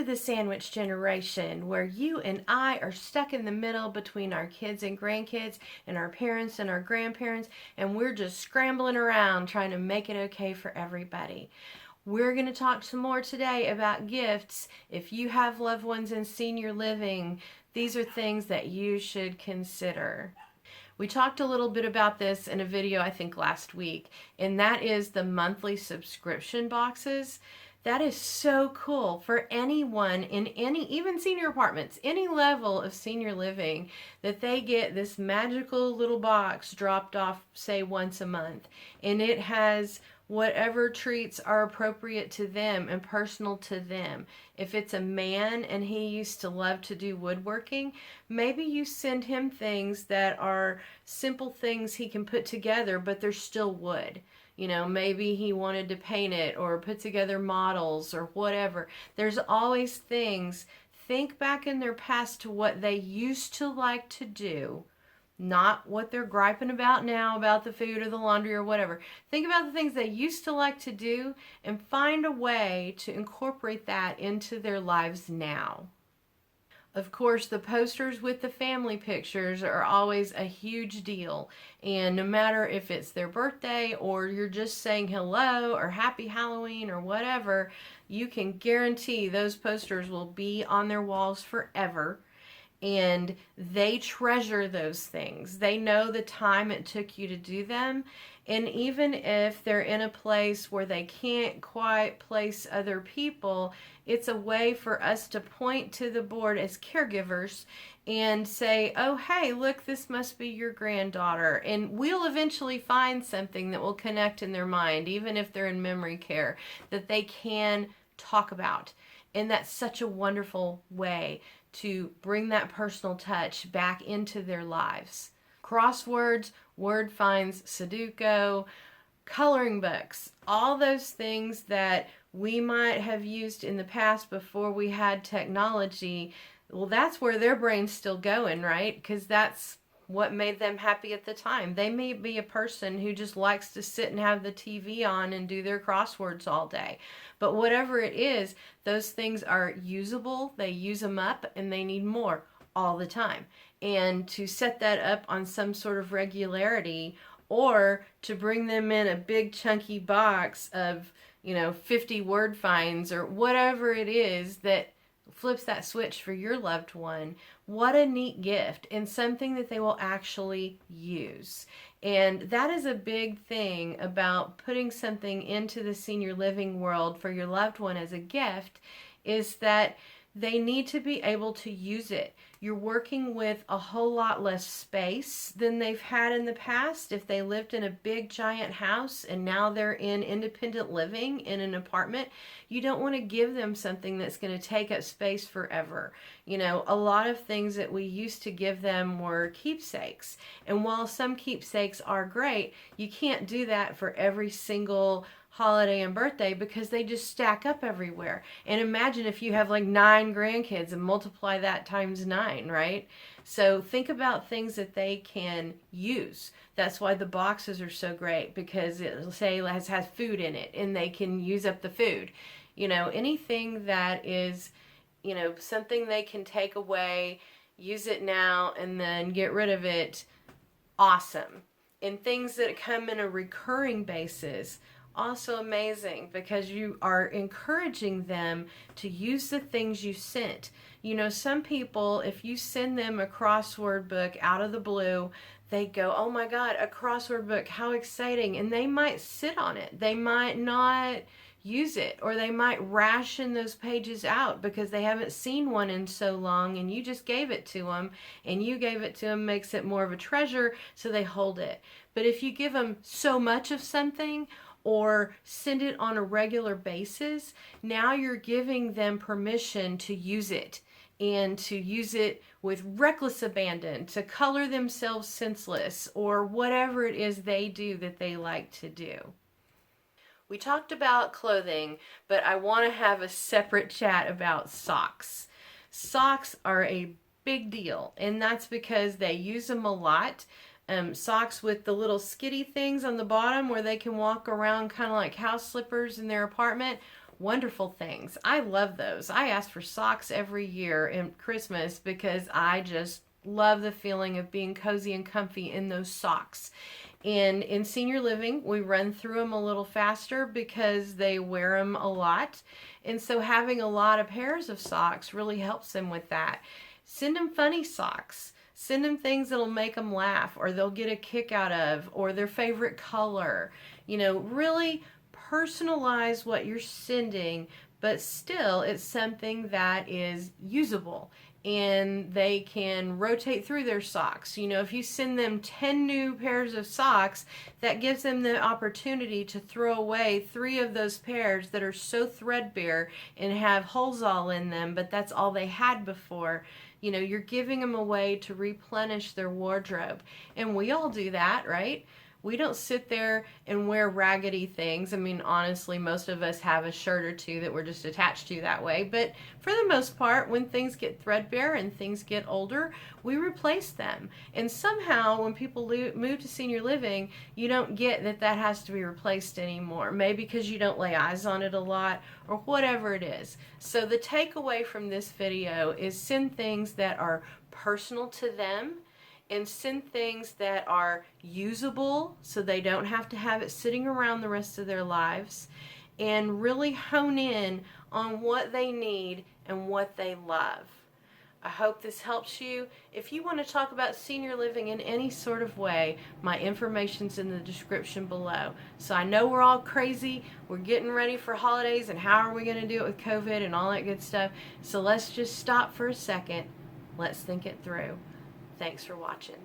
the sandwich generation where you and I are stuck in the middle between our kids and grandkids and our parents and our grandparents, and we're just scrambling around trying to make it okay for everybody. We're going to talk some more today about gifts. If you have loved ones in senior living, these are things that you should consider. We talked a little bit about this in a video I think last week, and that is the monthly subscription boxes. That is so cool for anyone in any, even senior apartments, any level of senior living, that they get this magical little box dropped off, say, once a month. And it has whatever treats are appropriate to them and personal to them. If it's a man and he used to love to do woodworking, maybe you send him things that are simple things he can put together, but they're still wood. You know, maybe he wanted to paint it or put together models or whatever. There's always things. Think back in their past to what they used to like to do, not what they're griping about now about the food or the laundry or whatever. Think about the things they used to like to do and find a way to incorporate that into their lives now. Of course, the posters with the family pictures are always a huge deal. And no matter if it's their birthday or you're just saying hello or happy Halloween or whatever, you can guarantee those posters will be on their walls forever. And they treasure those things. They know the time it took you to do them. And even if they're in a place where they can't quite place other people, it's a way for us to point to the board as caregivers and say, oh, hey, look, this must be your granddaughter. And we'll eventually find something that will connect in their mind, even if they're in memory care, that they can talk about. And that's such a wonderful way to bring that personal touch back into their lives. Crosswords, word finds, Sudoku, coloring books, all those things that we might have used in the past before we had technology. Well, that's where their brain's still going, right? Because that's what made them happy at the time. They may be a person who just likes to sit and have the TV on and do their crosswords all day. But whatever it is, those things are usable, they use them up, and they need more all the time. And to set that up on some sort of regularity, or to bring them in a big chunky box of, 50 word finds or whatever it is that flips that switch for your loved one, what a neat gift and something that they will actually use. And that is a big thing about putting something into the senior living world for your loved one as a gift, is that they need to be able to use it. You're working with a whole lot less space than they've had in the past. If they lived in a big giant house and now they're in independent living in an apartment, you don't want to give them something that's going to take up space forever. A lot of things that we used to give them were keepsakes. And while some keepsakes are great, you can't do that for every single holiday and birthday because they just stack up everywhere. And imagine if you have like 9 grandkids and multiply that times 9, right? So think about things that they can use. That's why the boxes are so great, because it'll say it has food in it and they can use up the food. Anything that is, something they can take away, use it now and then get rid of it, awesome. And things that come in a recurring basis, also amazing, because you are encouraging them to use the things you sent. Some people, if you send them a crossword book out of the blue, they go, oh my God, a crossword book, how exciting. And they might sit on it. They might not use it, or they might ration those pages out because they haven't seen one in so long and you just gave it to them, and you gave it to them makes it more of a treasure, so they hold it. But if you give them so much of something, or send it on a regular basis, now you're giving them permission to use it, and to use it with reckless abandon, to color themselves senseless, or whatever it is they do that they like to do. We talked about clothing, but I want to have a separate chat about socks. Socks are a big deal, and that's because they use them a lot. Socks with the little skitty things on the bottom where they can walk around kind of like house slippers in their apartment. wonderful things. I love those. I ask for socks every year in Christmas because I just love the feeling of being cozy and comfy in those socks. And in senior living, we run through them a little faster because they wear them a lot. And so having a lot of pairs of socks really helps them with that. Send them funny socks. Send them things that'll make them laugh or they'll get a kick out of, or their favorite color. Really personalize what you're sending, but still it's something that is usable and they can rotate through their socks. If you send them 10 new pairs of socks, that gives them the opportunity to throw away 3 of those pairs that are so threadbare and have holes all in them, but that's all they had before. You're giving them a way to replenish their wardrobe. And we all do that, right? We don't sit there and wear raggedy things. I mean, honestly, most of us have a shirt or two that we're just attached to that way. But for the most part, when things get threadbare and things get older, we replace them. And somehow, when people move to senior living, you don't get that has to be replaced anymore. Maybe because you don't lay eyes on it a lot or whatever it is. So the takeaway from this video is send things that are personal to them, and send things that are usable so they don't have to have it sitting around the rest of their lives, and really hone in on what they need and what they love. I hope this helps you. If you want to talk about senior living in any sort of way, my information's in the description below. So I know we're all crazy. We're getting ready for holidays, and how are we going to do it with COVID and all that good stuff? So let's just stop for a second. Let's think it through. Thanks for watching.